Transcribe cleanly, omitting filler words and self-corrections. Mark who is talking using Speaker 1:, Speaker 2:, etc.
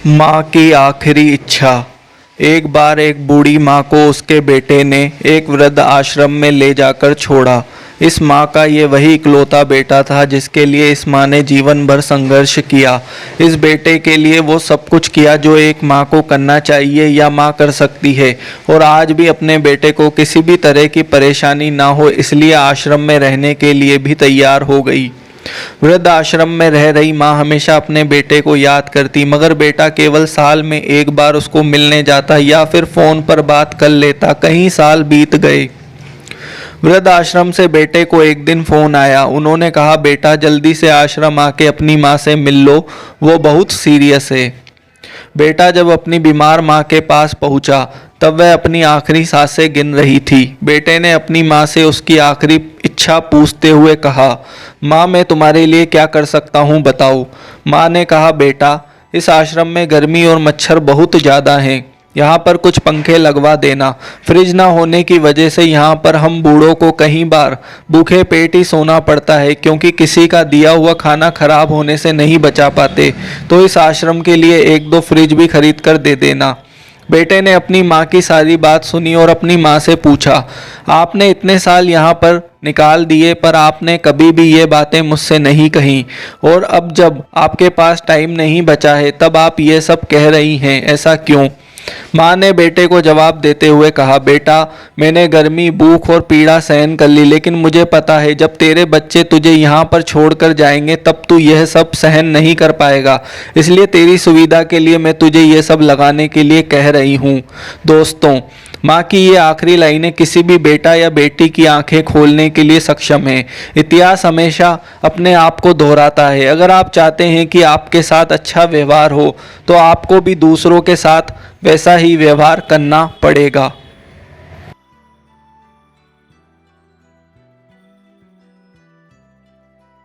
Speaker 1: माँ की आखिरी इच्छा। एक बार एक बूढ़ी माँ को उसके बेटे ने एक वृद्ध आश्रम में ले जाकर छोड़ा। इस माँ का ये वही इकलौता बेटा था जिसके लिए इस माँ ने जीवन भर संघर्ष किया। इस बेटे के लिए वो सब कुछ किया जो एक माँ को करना चाहिए या माँ कर सकती है, और आज भी अपने बेटे को किसी भी तरह की परेशानी ना हो इसलिए आश्रम में रहने के लिए भी तैयार हो गई। वृद्ध आश्रम में रह रही माँ हमेशा अपने बेटे को याद करती, मगर बेटा केवल साल में एक बार उसको मिलने जाता या फिर फोन पर बात कर लेता। कई साल बीत गए। वृद्ध आश्रम से बेटे को एक दिन फोन आया। उन्होंने कहा, बेटा जल्दी से आश्रम आके अपनी माँ से मिल लो, वो बहुत सीरियस है। बेटा जब अपनी बीमार माँ के पास पहुंचा तब वह अपनी आखिरी सांसें गिन रही थी। बेटे ने अपनी माँ से उसकी आखिरी इच्छा पूछते हुए कहा, माँ मैं तुम्हारे लिए क्या कर सकता हूँ बताओ। माँ ने कहा, बेटा इस आश्रम में गर्मी और मच्छर बहुत ज़्यादा हैं, यहाँ पर कुछ पंखे लगवा देना। फ्रिज ना होने की वजह से यहाँ पर हम बूढ़ों को कई बार भूखे पेट ही सोना पड़ता है, क्योंकि किसी का दिया हुआ खाना खराब होने से नहीं बचा पाते। तो इस आश्रम के लिए एक दो फ्रिज भी खरीद कर दे देना। बेटे ने अपनी माँ की सारी बात सुनी और अपनी माँ से पूछा, आपने इतने साल यहाँ पर निकाल दिए पर आपने कभी भी ये बातें मुझसे नहीं कही, और अब जब आपके पास टाइम नहीं बचा है तब आप ये सब कह रही हैं, ऐसा क्यों? माँ ने बेटे को जवाब देते हुए कहा, बेटा मैंने गर्मी, भूख और पीड़ा सहन कर ली, लेकिन मुझे पता है जब तेरे बच्चे तुझे यहाँ पर छोड़कर जाएंगे तब तू यह सब सहन नहीं कर पाएगा। इसलिए तेरी सुविधा के लिए मैं तुझे ये सब लगाने के लिए कह रही हूँ। दोस्तों, माँ की ये आखिरी लाइनें किसी भी बेटा या बेटी की आंखें खोलने के लिए सक्षम है। इतिहास हमेशा अपने आप को दोहराता है। अगर आप चाहते हैं कि आपके साथ अच्छा व्यवहार हो तो आपको भी दूसरों के साथ वैसा ही व्यवहार करना पड़ेगा।